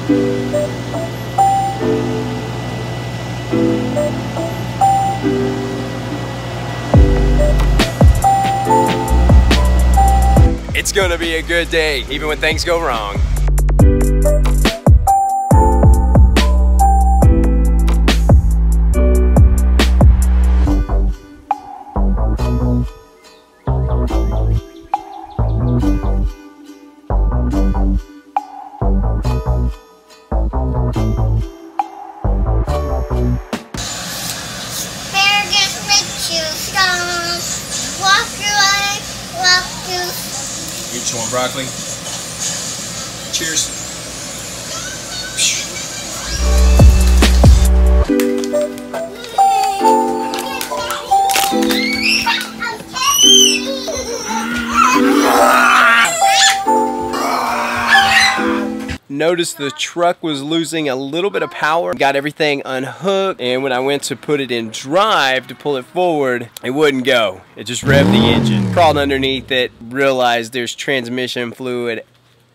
It's gonna be a good day, even when things go wrong. Each one broccoli. Cheers. Noticed the truck was losing a little bit of power. Got everything unhooked, and when I went to put it in drive to pull it forward, it wouldn't go. It just revved the engine. Crawled underneath it, realized there's transmission fluid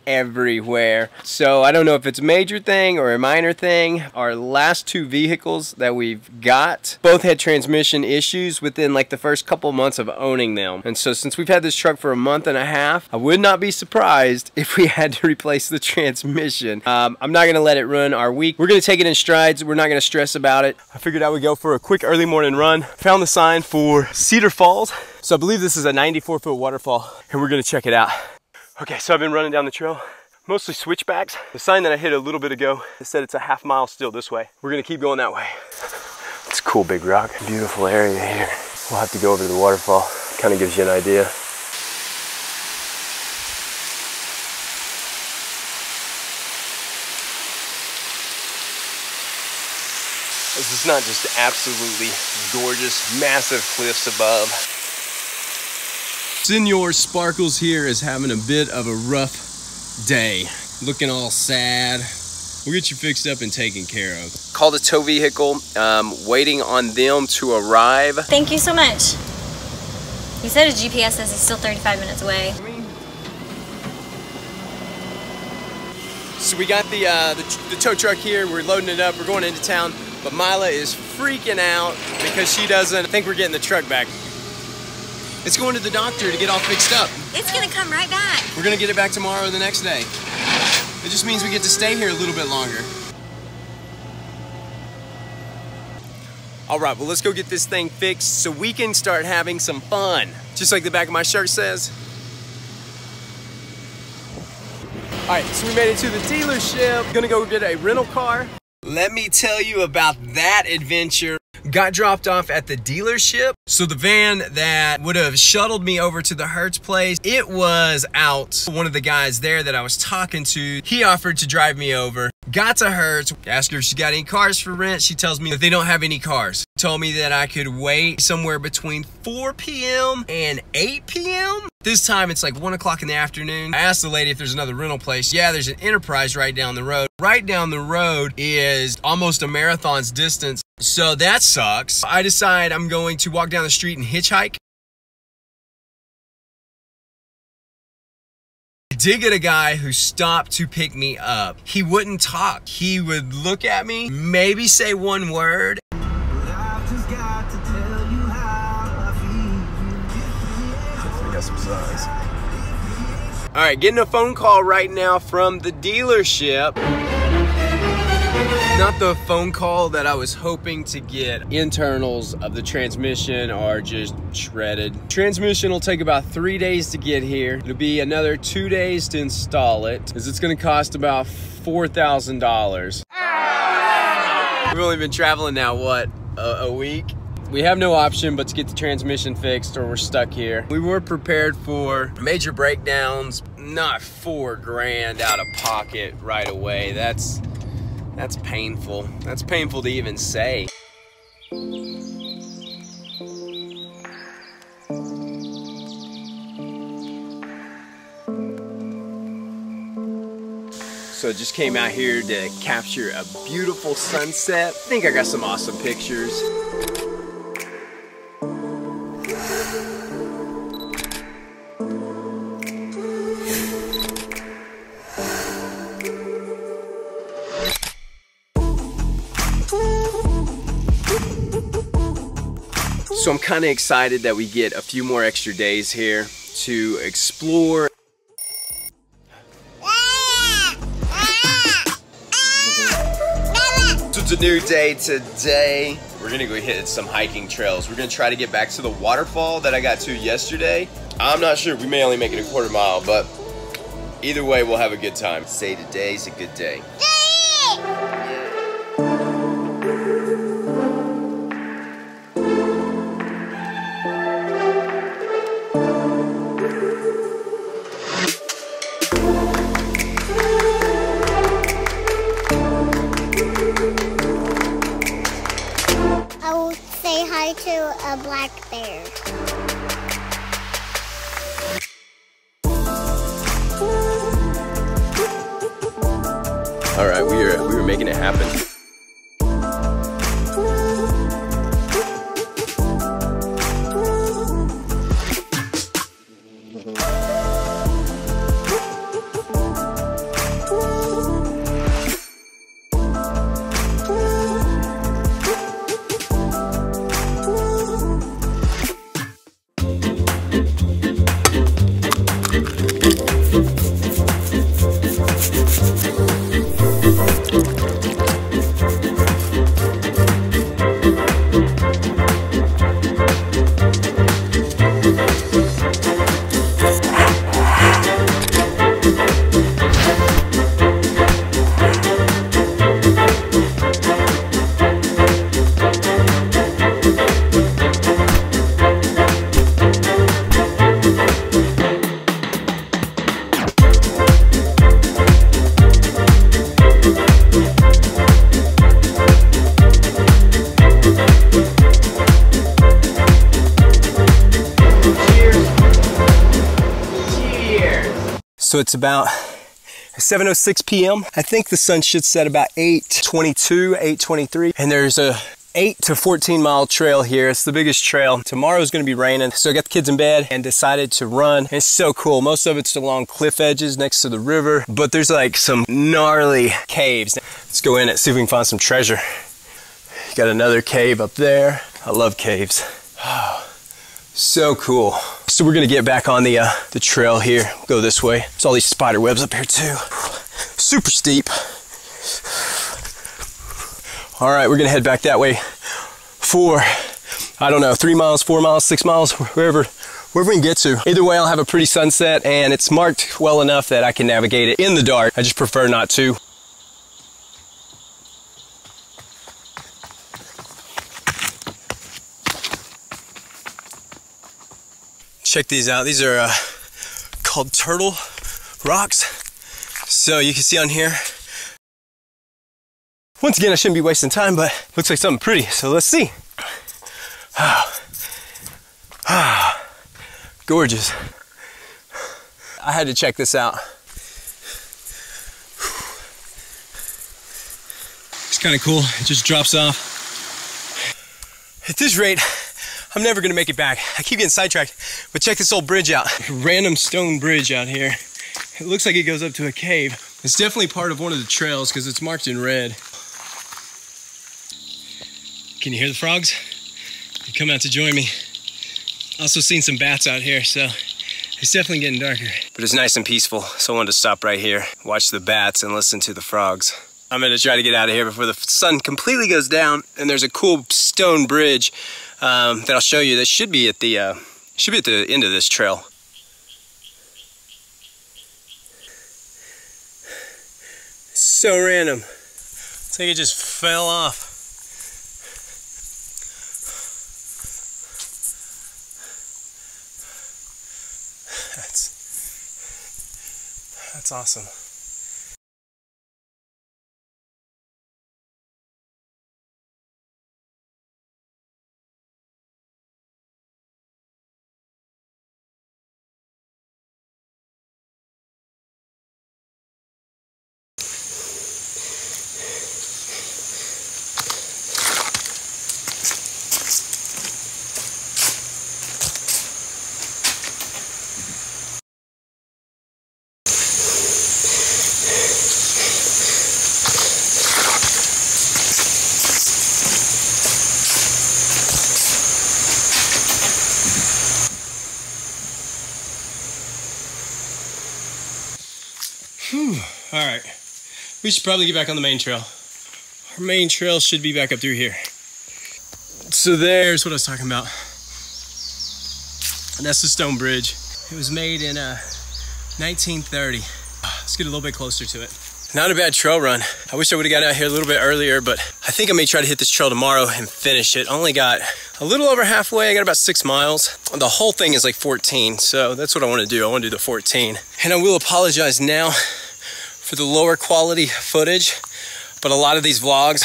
everywhere. So I don't know if it's a major thing or a minor thing. Our last two vehicles that we've got both had transmission issues within like the first couple months of owning them. And so since we've had this truck for a month and a half, I would not be surprised if we had to replace the transmission. I'm not gonna let it ruin our week. We're gonna take it in strides. We're not gonna stress about it. I figured I would go for a quick early morning run. Found the sign for Cedar Falls. So I believe this is a 94-foot waterfall, and we're gonna check it out. Okay, so I've been running down the trail, mostly switchbacks. The sign that I hit a little bit ago, it said it's a half mile still this way. We're gonna keep going that way. It's a cool big rock, beautiful area here. We'll have to go over to the waterfall. Kind of gives you an idea. This is not just absolutely gorgeous, massive cliffs above. Senor Sparkles here is having a bit of a rough day. Looking all sad. We'll get you fixed up and taken care of. Called a tow vehicle, waiting on them to arrive. Thank you so much. He said his GPS says he's still 35 minutes away. So we got the tow truck here, we're loading it up, we're going into town, but Mila is freaking out because she doesn't think we're getting the truck back. It's going to the doctor to get all fixed up. It's gonna come right back. We're gonna get it back tomorrow or the next day. It just means we get to stay here a little bit longer. All right, well, let's go get this thing fixed so we can start having some fun. Just like the back of my shirt says. All right, so we made it to the dealership. Gonna go get a rental car. Let me tell you about that adventure. Got dropped off at the dealership. So the van that would have shuttled me over to the Hertz place, it was out. One of the guys there that I was talking to, he offered to drive me over. Got to Hertz, asked her if she got any cars for rent. She tells me that they don't have any cars. Told me that I could wait somewhere between 4 p.m. and 8 p.m. This time it's like 1 o'clock in the afternoon. I asked the lady if there's another rental place. Yeah, there's an Enterprise right down the road. Right down the road is almost a marathon's distance. So that sucks. I decide I'm going to walk down the street and hitchhike. I did get a guy who stopped to pick me up. He wouldn't talk. He would look at me, maybe say one word. I've just got to tell you how I feel. We got some size. All right, getting a phone call right now from the dealership. Not the phone call that I was hoping to get. Internals of the transmission are just shredded. Transmission will take about 3 days to get here. It'll be another 2 days to install it, because it's gonna cost about $4,000. We've only been traveling now, what, a week? We have no option but to get the transmission fixed or we're stuck here. We were prepared for major breakdowns, not $4 grand out of pocket right away. That's painful. That's painful to even say. So just came out here to capture a beautiful sunset. I think I got some awesome pictures. So I'm kind of excited that we get a few more extra days here to explore. So it's a new day today. We're gonna go hit some hiking trails. We're gonna try to get back to the waterfall that I got to yesterday. I'm not sure, we may only make it a quarter mile, but either way, we'll have a good time. Say today's a good day. To a black bear. All right, we were making it happen. So it's about 7:06 p.m. I think the sun should set about 8:22, 8:23. And there's a 8 to 14 mile trail here. It's the biggest trail. Tomorrow's gonna be raining. So I got the kids in bed and decided to run. It's so cool. Most of it's along cliff edges next to the river, but there's like some gnarly caves. Let's go in and see if we can find some treasure. Got another cave up there. I love caves. So cool. So we're gonna get back on the trail here. Go this way. There's all these spider webs up here too. Super steep. All right, we're gonna head back that way for, I don't know, 3 miles, 4 miles, 6 miles, wherever we can get to. Either way, I'll have a pretty sunset, and it's marked well enough that I can navigate it in the dark. I just prefer not to. Check these out. These are called turtle rocks. So you can see on here. Once again, I shouldn't be wasting time, but looks like something pretty. So let's see. Gorgeous. I had to check this out. It's kind of cool. It just drops off. At this rate, I'm never gonna make it back. I keep getting sidetracked, but check this old bridge out. Random stone bridge out here. It looks like it goes up to a cave. It's definitely part of one of the trails because it's marked in red. Can you hear the frogs? They come out to join me. Also seen some bats out here, so it's definitely getting darker. But it's nice and peaceful, so I wanted to stop right here, watch the bats and listen to the frogs. I'm gonna try to get out of here before the sun completely goes down, and there's a cool stone bridge that I'll show you that should be at the end of this trail. So random. It's like it just fell off. That's awesome. All right, we should probably get back on the main trail. Our main trail should be back up through here. So there's what I was talking about. And that's the stone bridge. It was made in 1930. Let's get a little bit closer to it. Not a bad trail run. I wish I would have got out here a little bit earlier, but I think I may try to hit this trail tomorrow and finish it. Only got a little over halfway. I got about 6 miles. The whole thing is like 14, so that's what I want to do. I want to do the 14. And I will apologize now for the lower quality footage, but a lot of these vlogs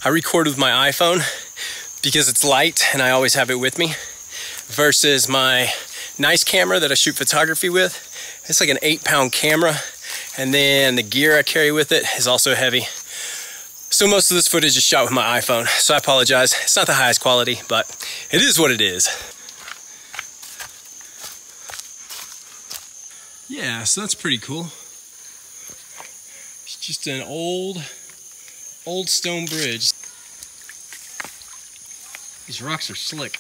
I record with my iPhone because it's light and I always have it with me, versus my nice camera that I shoot photography with. It's like an 8-pound camera. And then the gear I carry with it is also heavy. So most of this footage is shot with my iPhone. So I apologize. It's not the highest quality, but it is what it is. Yeah, so that's pretty cool. It's just an old stone bridge. These rocks are slick.